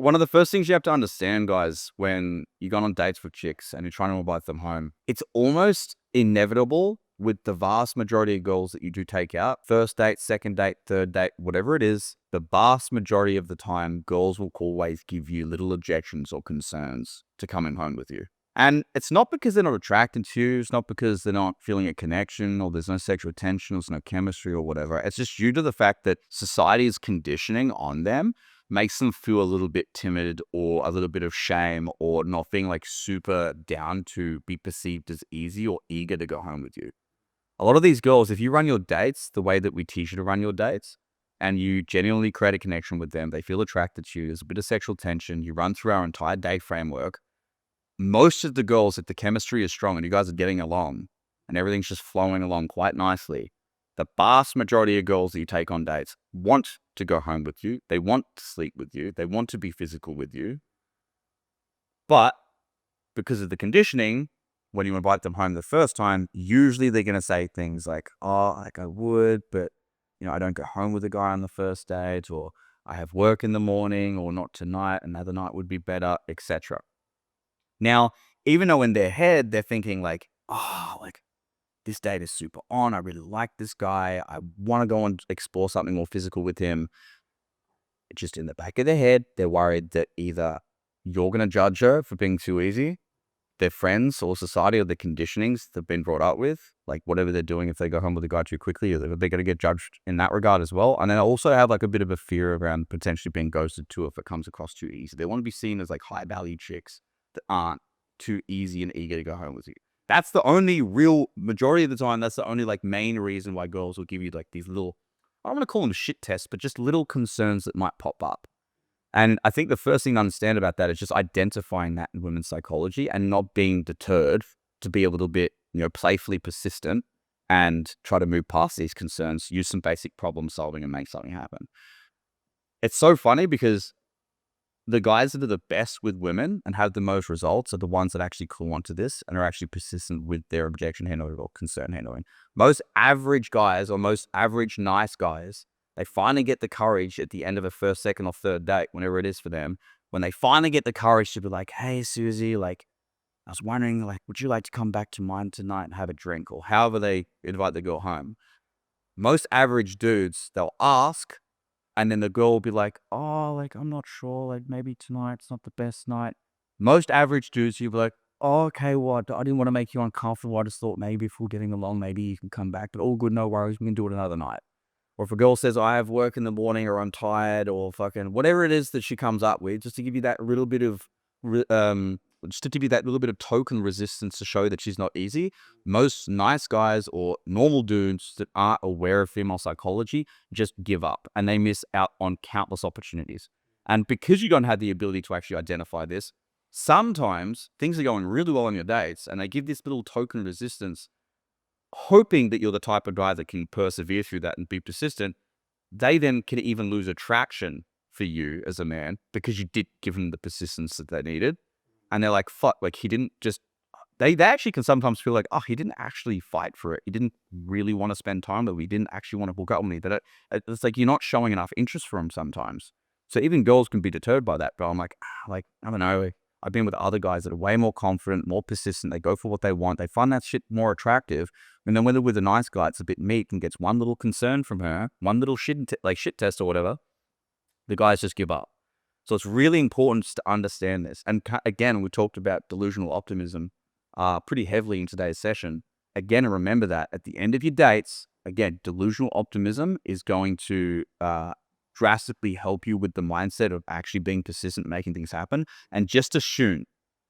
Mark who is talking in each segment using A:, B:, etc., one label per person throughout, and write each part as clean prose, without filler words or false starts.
A: one of the first things you have to understand, guys, when you go on dates with chicks and you're trying to invite them home, it's almost inevitable with the vast majority of girls that you do take out, first date, second date, third date, whatever it is, the vast majority of the time, girls will always give you little objections or concerns to coming home with you. And it's not because they're not attracted to you. It's not because they're not feeling a connection or there's no sexual tension or there's no chemistry or whatever. It's just due to the fact that society's conditioning on them makes them feel a little bit timid or a little bit of shame or not being like super down to be perceived as easy or eager to go home with you. A lot of these girls, if you run your dates the way that we teach you to run your dates and you genuinely create a connection with them, they feel attracted to you, there's a bit of sexual tension, you run through our entire date framework, most of the girls, if the chemistry is strong and you guys are getting along and everything's just flowing along quite nicely, the vast majority of girls that you take on dates want to go home with you. They want to sleep with you. They want to be physical with you. But because of the conditioning, when you invite them home the first time, usually they're going to say things like, oh, like I would, but I don't go home with a guy on the first date, or I have work in the morning, or not tonight, another night would be better, etc. Now, even though in their head, they're thinking like, oh, like this date is super on. I really like this guy. I want to go and explore something more physical with him. Just in the back of their head, they're worried that either you're going to judge her for being too easy, their friends or society or the conditionings they've been brought up with, like whatever they're doing, if they go home with a guy too quickly, they're going to get judged in that regard as well. And then also have like a bit of a fear around potentially being ghosted too if it comes across too easy. They want to be seen as like high value chicks that aren't too easy and eager to go home with you. That's the only real majority of the time. That's the only like main reason why girls will give you like these little, I don't want to call them shit tests, but just little concerns that might pop up. And I think the first thing to understand about that is just identifying that in women's psychology and not being deterred to be a little bit, playfully persistent and try to move past these concerns, use some basic problem solving and make something happen. It's so funny because the guys that are the best with women and have the most results are the ones that actually clue onto this and are actually persistent with their objection handling or concern handling. Most average guys or most average nice guys, they finally get the courage at the end of a first, second, or third date, whenever it is for them, when they finally get the courage to be like, hey, Susie, like, I was wondering, like, would you like to come back to mine tonight and have a drink? Or however they invite the girl home. Most average dudes, they'll ask, and then the girl will be like, oh, like, I'm not sure. Like, maybe tonight's not the best night. Most average dudes, you'll be like, oh, okay, well, I didn't want to make you uncomfortable. I just thought maybe if we're getting along, maybe you can come back. But all good, no worries. We can do it another night. Or if a girl says, I have work in the morning or I'm tired or fucking whatever it is that she comes up with, just to give you that little bit of, token resistance to show that she's not easy. Most nice guys or normal dudes that aren't aware of female psychology just give up and they miss out on countless opportunities. And because you don't have the ability to actually identify this, sometimes things are going really well on your dates and they give this little token resistance, hoping that you're the type of guy that can persevere through that and be persistent. They then can even lose attraction for you as a man because you did give them the persistence that they needed. And they're like, fuck, like he didn't just, they actually can sometimes feel like, oh, he didn't actually fight for it. He didn't really want to spend time with me. He didn't actually want to hook up with me. It's like you're not showing enough interest for him sometimes. So even girls can be deterred by that. But I'm like, I don't know. I've been with other guys that are way more confident, more persistent. They go for what they want. They find that shit more attractive. And then when they're with a nice guy, it's a bit meek and gets one little concern from her, one little shit test or whatever, the guys just give up. So it's really important to understand this. And again, we talked about delusional optimism pretty heavily in today's session. Again, remember that at the end of your dates, again, delusional optimism is going to drastically help you with the mindset of actually being persistent, making things happen. And just assume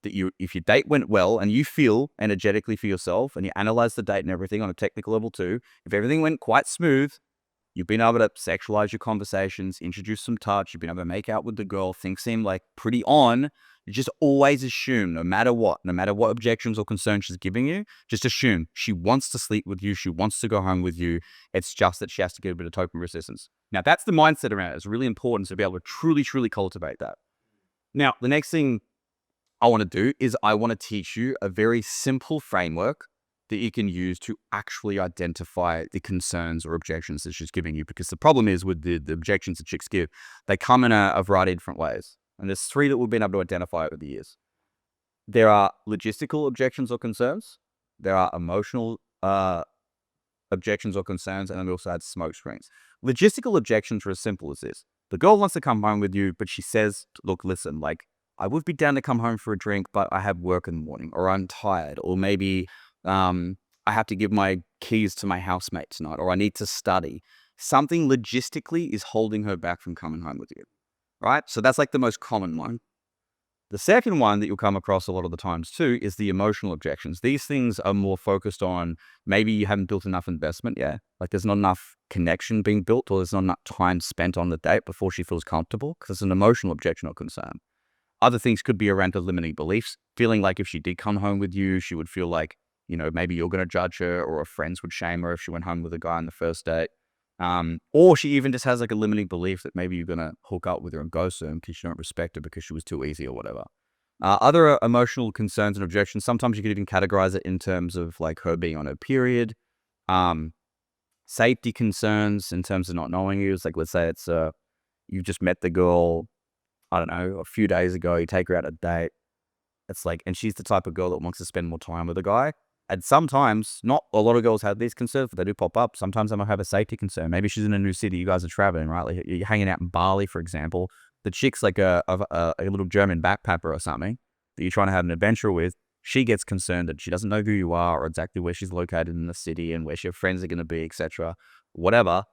A: that if your date went well and you feel energetically for yourself and you analyze the date and everything on a technical level too, if everything went quite smooth, you've been able to sexualize your conversations, introduce some touch, you've been able to make out with the girl, things seem like pretty on, you just always assume, no matter what objections or concerns she's giving you, just assume she wants to sleep with you, she wants to go home with you. It's just that she has to get a bit of token resistance. Now, that's the mindset around it. It's really important to be able to truly, truly cultivate that. Now, the next thing I want to do is I want to teach you a very simple framework that you can use to actually identify the concerns or objections that she's giving you. Because the problem is with the objections that chicks give, they come in a variety of different ways. And there's three that we've been able to identify over the years. There are logistical objections or concerns. There are emotional objections or concerns, and then we also had smoke screens. Logistical objections are as simple as this. The girl wants to come home with you, but she says, look, listen, like, I would be down to come home for a drink, but I have work in the morning, or I'm tired, or maybe I have to give my keys to my housemate tonight, or I need to study. Something logistically is holding her back from coming home with you, right? So that's like the most common one. The second one that you'll come across a lot of the times too is the emotional objections. These things are more focused on maybe you haven't built enough investment yet. Like there's not enough connection being built, or there's not enough time spent on the date before she feels comfortable, because it's an emotional objection or concern. Other things could be around the limiting beliefs, feeling like if she did come home with you, she would feel like, maybe you're going to judge her, or her friends would shame her if she went home with a guy on the first date. Or she even just has like a limiting belief that maybe you're going to hook up with her and ghost her because you don't respect her because she was too easy or whatever. Other emotional concerns and objections, sometimes you could even categorize it in terms of like her being on her period. Safety concerns in terms of not knowing you. It's like, let's say it's you just met the girl, I don't know, a few days ago, you take her out on a date. It's like, and she's the type of girl that wants to spend more time with a guy. And sometimes, not a lot of girls have these concerns, but they do pop up. Sometimes they might have a safety concern. Maybe she's in a new city, you guys are traveling, right? Like you're hanging out in Bali, for example. The chick's like a little German backpacker or something that you're trying to have an adventure with. She gets concerned that she doesn't know who you are or exactly where she's located in the city and where your friends are going to be, etc. Whatever.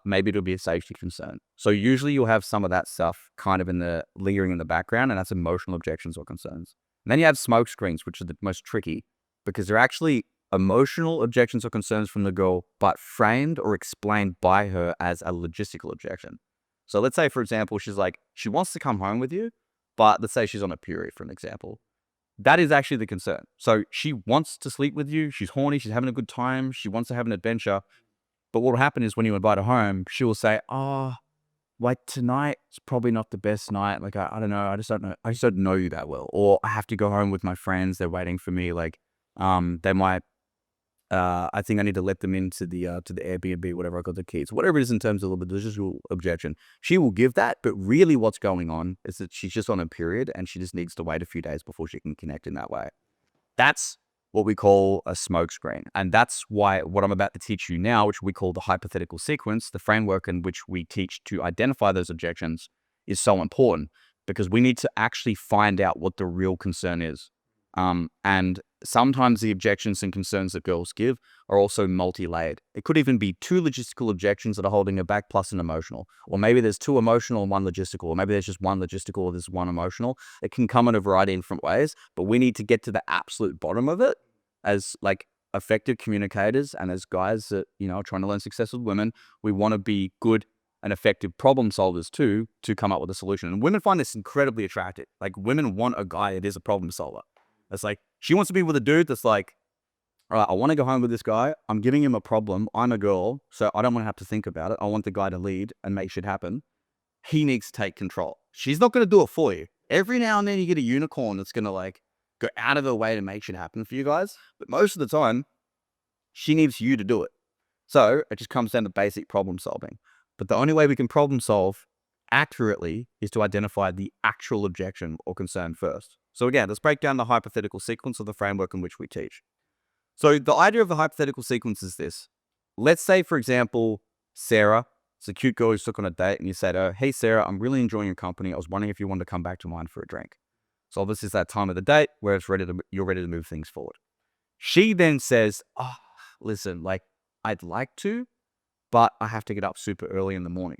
A: Maybe it'll be a safety concern. So usually you'll have some of that stuff kind of lingering in the background, and that's emotional objections or concerns. And then you have smoke screens, which are the most tricky, because they're actually emotional objections or concerns from the girl, but framed or explained by her as a logistical objection. So let's say, for example, she's like, she wants to come home with you, but let's say she's on a period, for an example. That is actually the concern. So she wants to sleep with you. She's horny. She's having a good time. She wants to have an adventure. But what will happen is when you invite her home, she will say, oh, like tonight's probably not the best night. Like, I don't know. I just don't know. I just don't know you that well. Or I have to go home with my friends. They're waiting for me. Like, they might, I think I need to let them into the Airbnb, whatever. I got the keys, whatever it is in terms of the logistical objection. She will give that. But really what's going on is that she's just on a period and she just needs to wait a few days before she can connect in that way. That's what we call a smoke screen. And that's why what I'm about to teach you now, which we call the hypothetical sequence, the framework in which we teach to identify those objections, is so important, because we need to actually find out what the real concern is. And sometimes the objections and concerns that girls give are also multi-layered. It could even be two logistical objections that are holding her back plus an emotional. Or maybe there's two emotional and one logistical. Or maybe there's just one logistical or there's one emotional. It can come in a variety of different ways, but we need to get to the absolute bottom of it as like effective communicators and as guys that, are trying to learn success with women. We want to be good and effective problem solvers too, to come up with a solution. And women find this incredibly attractive. Like women want a guy that is a problem solver. It's like, she wants to be with a dude that's like, all right, I want to go home with this guy. I'm giving him a problem. I'm a girl, so I don't want to have to think about it. I want the guy to lead and make shit happen. He needs to take control. She's not going to do it for you. Every now and then you get a unicorn that's going to like go out of her way to make shit happen for you guys. But most of the time, she needs you to do it. So it just comes down to basic problem solving. But the only way we can problem solve accurately is to identify the actual objection or concern first. So again, let's break down the hypothetical sequence of the framework in which we teach. So the idea of the hypothetical sequence is this. Let's say, for example, Sarah, it's a cute girl who's took on a date, and you said, oh, hey, Sarah, I'm really enjoying your company. I was wondering if you wanted to come back to mine for a drink. So this is that time of the date where you're ready to move things forward. She then says, oh, listen, like, I'd like to, but I have to get up super early in the morning.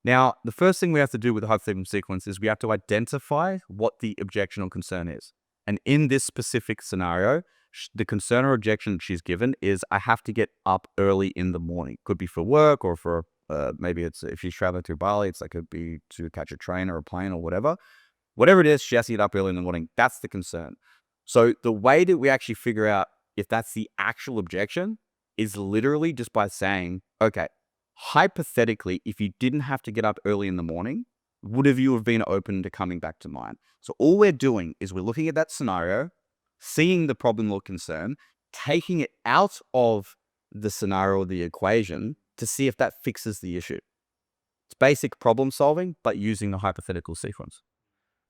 A: Now, the first thing we have to do with the hypothetical sequence is we have to identify what the objection or concern is. And in this specific scenario, the concern or objection she's given is, I have to get up early in the morning. Could be for work or for maybe it's if she's traveling through Bali, it's like could be to catch a train or a plane or whatever. Whatever it is, she has to get up early in the morning. That's the concern. So the way that we actually figure out if that's the actual objection is literally just by saying, okay, hypothetically, if you didn't have to get up early in the morning, would you have been open to coming back to mine? So all we're doing is we're looking at that scenario, seeing the problem or concern, taking it out of the scenario or the equation to see if that fixes the issue. It's basic problem solving, but using the hypothetical sequence.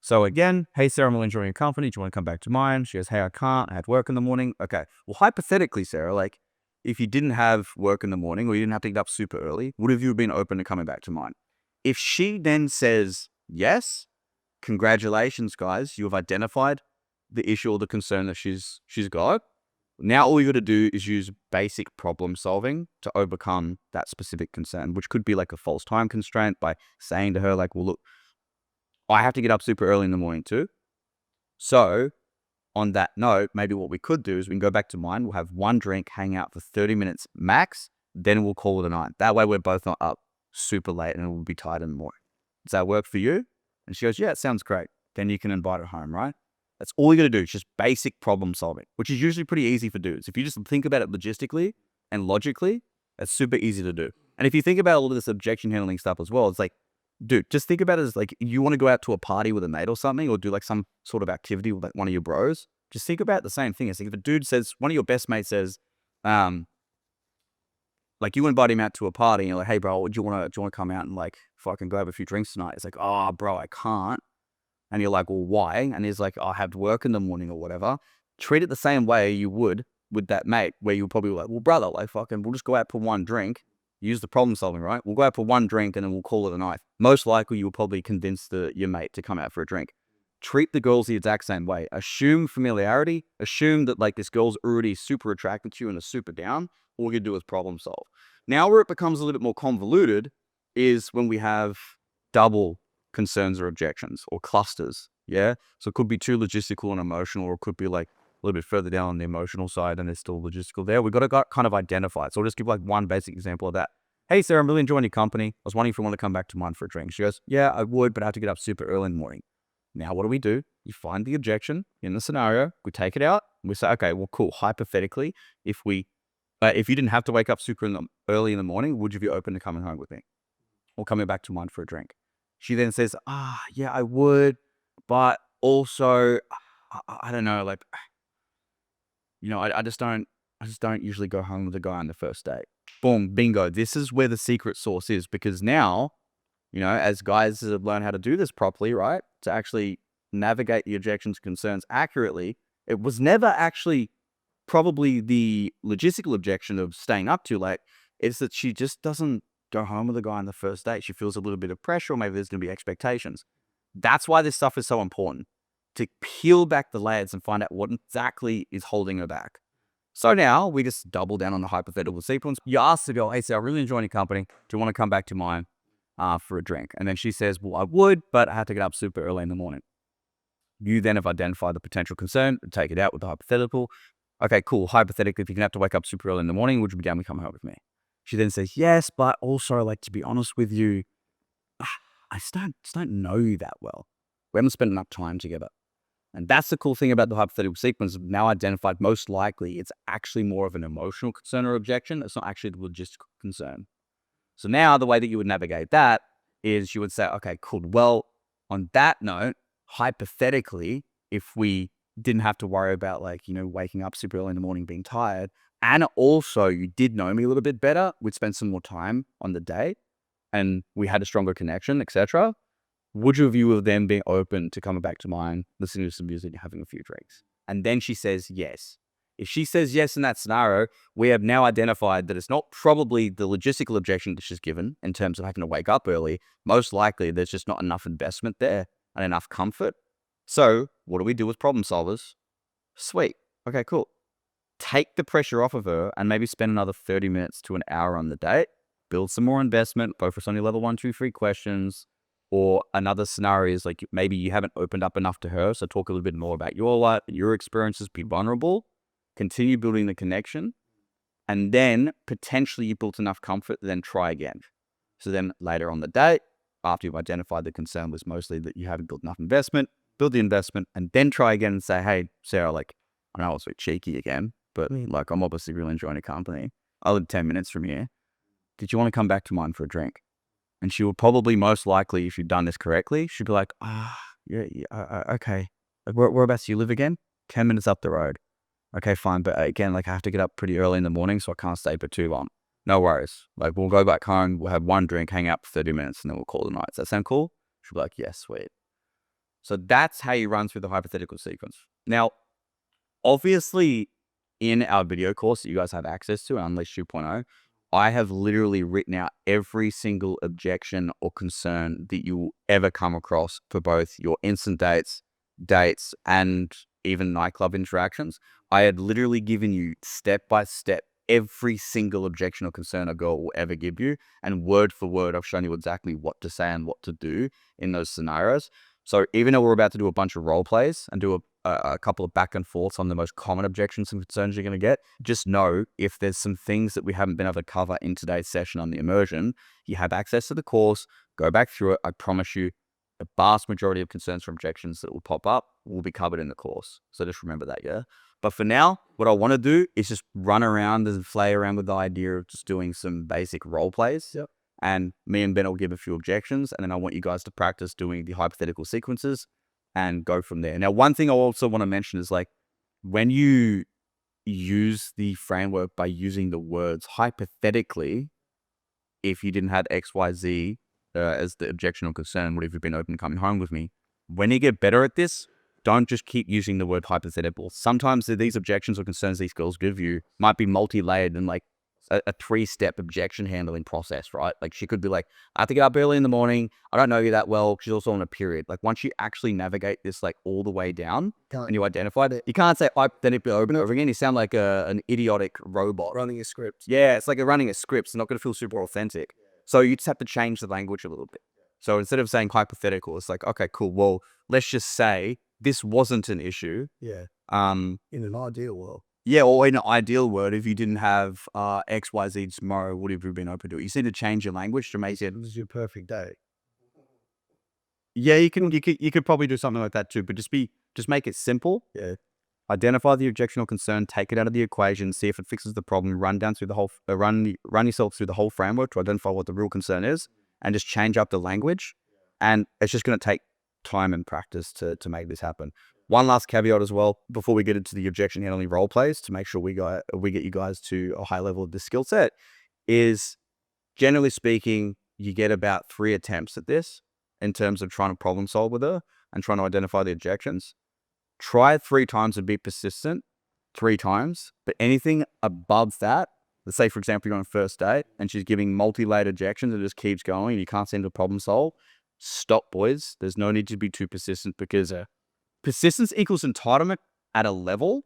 A: So again, hey, Sarah, I'm really enjoying your company. Do you want to come back to mine? She goes, hey, I can't. I had work in the morning. Okay. Well, hypothetically, Sarah, like if you didn't have work in the morning or you didn't have to get up super early, would have you been open to coming back to mine? If she then says yes, congratulations, guys. You have identified the issue or the concern that she's got. Now all you got to do is use basic problem solving to overcome that specific concern, which could be like a false time constraint by saying to her like, well, look, I have to get up super early in the morning too. So on that note, maybe what we could do is we can go back to mine. We'll have one drink, hang out for 30 minutes max. Then we'll call it a night. That way we're both not up super late and we'll be tired in the morning. Does that work for you? And she goes, yeah, it sounds great. Then you can invite her home, right? That's all you got to do. It's just basic problem solving, which is usually pretty easy for dudes. If you just think about it logistically and logically, it's super easy to do. And if you think about all of this objection handling stuff as well, it's like, dude, just think about it as like you want to go out to a party with a mate or something, or do like some sort of activity with like one of your bros. Just think about the same thing. It's like if a dude says, one of your best mates says, like you invite him out to a party and you're like, hey bro, do you want to come out and like fucking go have a few drinks tonight? It's like, oh bro, I can't. And you're like, well, why? And he's like, I have work in the morning or whatever. Treat it the same way you would with that mate, where you're probably like, well, brother, like fucking, we'll just go out for one drink. Use the problem solving, right? We'll go out for one drink and then we'll call it a night. Most likely you will probably convince your mate to come out for a drink. Treat the girls the exact same way. Assume familiarity. Assume that like this girl's already super attracted to you and is super down. All you do is problem solve. Now where it becomes a little bit more convoluted is when we have double concerns or objections or clusters. Yeah. So it could be too logistical and emotional, or it could be like a little bit further down on the emotional side and there's still logistical there. We've got to kind of identify it. So I'll just give like one basic example of that. Hey, Sarah, I'm really enjoying your company. I was wondering if you want to come back to mine for a drink. She goes, yeah, I would, but I have to get up super early in the morning. Now, what do? You find the objection in the scenario. We take it out. And we say, okay, well, cool. Hypothetically, if you didn't have to wake up super early in the morning, would you be open to coming home with me or coming back to mine for a drink? She then says, yeah, I would, but also, I don't know, like, you know, I just don't usually go home with a guy on the first date. Boom, bingo. This is where the secret sauce is, because now, you know, as guys have learned how to do this properly, right, to actually navigate the objections, concerns accurately, it was never actually probably the logistical objection of staying up too late. It's that she just doesn't go home with a guy on the first date. She feels a little bit of pressure, or maybe there's going to be expectations. That's why this stuff is so important, to peel back the layers and find out what exactly is holding her back. So now we just double down on the hypothetical sequence. You ask the girl, hey, Sarah, I'm really enjoying your company. Do you want to come back to mine for a drink? And then she says, well, I would, but I have to get up super early in the morning. You then have identified the potential concern, take it out with the hypothetical. Okay, cool. Hypothetically, if you're going to have to wake up super early in the morning, would you be down to come home with me? She then says, yes, but also, like, to be honest with you, I just don't know you that well. We haven't spent enough time together. And that's the cool thing about the hypothetical sequence. Now identified, most likely it's actually more of an emotional concern or objection. It's not actually the logistical concern. So now the way that you would navigate that is you would say, okay, cool. Well, on that note, hypothetically, if we didn't have to worry about, like, you know, waking up super early in the morning, being tired, and also you did know me a little bit better, we'd spend some more time on the date and we had a stronger connection, etc. Would you have then been open to coming back to mine, listening to some music and having a few drinks? And then she says yes. If she says yes in that scenario, we have now identified that it's not probably the logistical objection that she's given in terms of having to wake up early. Most likely there's just not enough investment there and enough comfort. So what do we do with problem solvers? Sweet. Okay, cool. Take the pressure off of her and maybe spend another 30 minutes to an hour on the date. Build some more investment, focus on your level 1, 2, 3 questions. Or another scenario is like maybe you haven't opened up enough to her. So talk a little bit more about your life, your experiences, be vulnerable, continue building the connection. And then potentially you built enough comfort, then try again. So then later on the date, after you've identified the concern was mostly that you haven't built enough investment, build the investment and then try again and say, hey, Sarah, like, I know I was a bit cheeky again, but like, I'm obviously really enjoying the company. I live 10 minutes from here. Did you want to come back to mine for a drink? And she will probably, most likely, if you've done this correctly, she'd be like, okay. Like, whereabouts do you live again? 10 minutes up the road. Okay, fine. But again, like, I have to get up pretty early in the morning, so I can't stay for too long. No worries. Like, we'll go back home, we'll have one drink, hang out for 30 minutes, and then we'll call it a night. Does that sound cool? She'll be like, yes, sweet. So that's how you run through the hypothetical sequence. Now, obviously, in our video course that you guys have access to, Unleash 2.0, I have literally written out every single objection or concern that you will ever come across for both your instant dates, and even nightclub interactions. I had literally given you step by step every single objection or concern a girl will ever give you, and word for word, I've shown you exactly what to say and what to do in those scenarios. So even though we're about to do a bunch of role plays and do a couple of back and forths on the most common objections and concerns you're going to get, just know if there's some things that we haven't been able to cover in today's session on the immersion, you have access to the course, go back through it. I promise you, the vast majority of concerns or objections that will pop up will be covered in the course. So just remember that, yeah? But for now, what I want to do is just run around and play around with the idea of just doing some basic role plays.
B: Yep.
A: And me and Ben will give a few objections, and then I want you guys to practice doing the hypothetical sequences and go from there. Now, one thing I also want to mention is, like, when you use the framework by using the words hypothetically, if you didn't have X, Y, Z as the objection or concern, would have you been open to coming home with me? When you get better at this, don't just keep using the word hypothetical. Sometimes these objections or concerns these girls give you might be multi-layered and like a 3-step objection handling process, right? Like she could be like, I have to get up early in the morning. I don't know you that well. She's also on a period. Like once you actually navigate this like all the way down and you identified it, you can't say hypothetically over and over again. You sound like an idiotic robot.
B: Running a script.
A: Yeah, it's like running a script. It's not going to feel super authentic. So you just have to change the language a little bit. So instead of saying hypothetical, it's like, okay, cool. Well, let's just say this wasn't an issue.
B: Yeah.
A: In
B: an ideal world.
A: Yeah, or in an ideal world, if you didn't have X, Y, Z tomorrow, would have you been open to it? You need to change your language to make it.
B: This is your perfect day.
A: Yeah, you could probably do something like that too, but just make it simple.
B: Yeah.
A: Identify the objection or concern, take it out of the equation, see if it fixes the problem, run yourself through the whole framework to identify what the real concern is, and just change up the language. And it's just going to take time and practice to make this happen. One last caveat as well, before we get into the objection handling role plays, to make sure we get you guys to a high level of the skill set, is generally speaking, you get about 3 attempts at this in terms of trying to problem solve with her and trying to identify the objections. Try it 3 times and be persistent 3 times, but anything above that, let's say, for example, you're on a first date and she's giving multi-layered objections and it just keeps going and you can't seem to problem solve, stop, boys. There's no need to be too persistent, because persistence equals entitlement at a level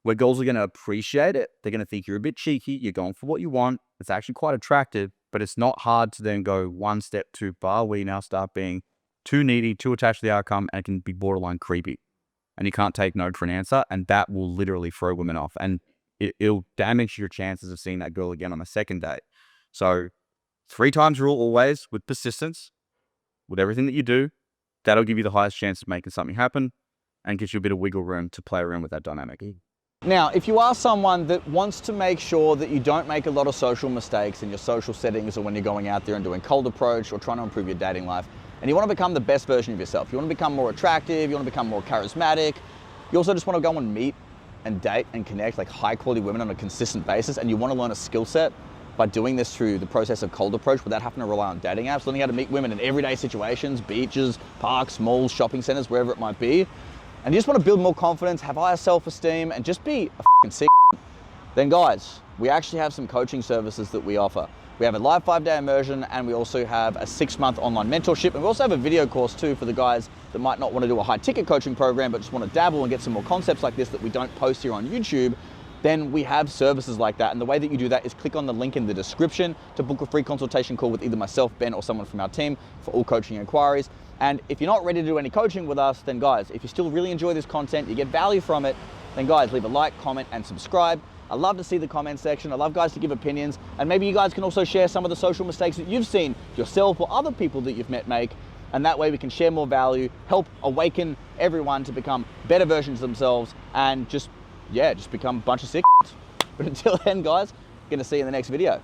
A: where girls are going to appreciate it. They're going to think you're a bit cheeky. You're going for what you want. It's actually quite attractive, but it's not hard to then go one step too far where you now start being too needy, too attached to the outcome, and it can be borderline creepy. And you can't take no for an answer, and that will literally throw women off. And it'll damage your chances of seeing that girl again on a second date. So 3 times rule always, with persistence, with everything that you do. That'll give you the highest chance of making something happen and gives you a bit of wiggle room to play around with that dynamic.
C: Now, if you are someone that wants to make sure that you don't make a lot of social mistakes in your social settings or when you're going out there and doing cold approach or trying to improve your dating life, and you want to become the best version of yourself, you want to become more attractive, you want to become more charismatic, you also just want to go and meet and date and connect like high quality women on a consistent basis, and you want to learn a skill set by doing this through the process of cold approach without having to rely on dating apps, learning how to meet women in everyday situations, beaches, parks, malls, shopping centers, wherever it might be, and you just want to build more confidence, have higher self-esteem, and just be a fucking sick, then guys, we actually have some coaching services that we offer. We have a live 5-day immersion, and we also have a 6-month online mentorship, and we also have a video course too for the guys that might not want to do a high ticket coaching program but just want to dabble and get some more concepts like this that we don't post here on YouTube. Then we have services like that, and the way that you do that is click on the link in the description to book a free consultation call with either myself, Ben, or someone from our team for all coaching inquiries. And if you're not ready to do any coaching with us, then guys, if you still really enjoy this content, you get value from it, then guys, leave a like, comment, and subscribe. I love to see the comment section. I love guys to give opinions, and maybe you guys can also share some of the social mistakes that you've seen yourself or other people that you've met make, and that way we can share more value, help awaken everyone to become better versions of themselves, and just become a bunch of sick. But until then, guys, gonna see you in the next video.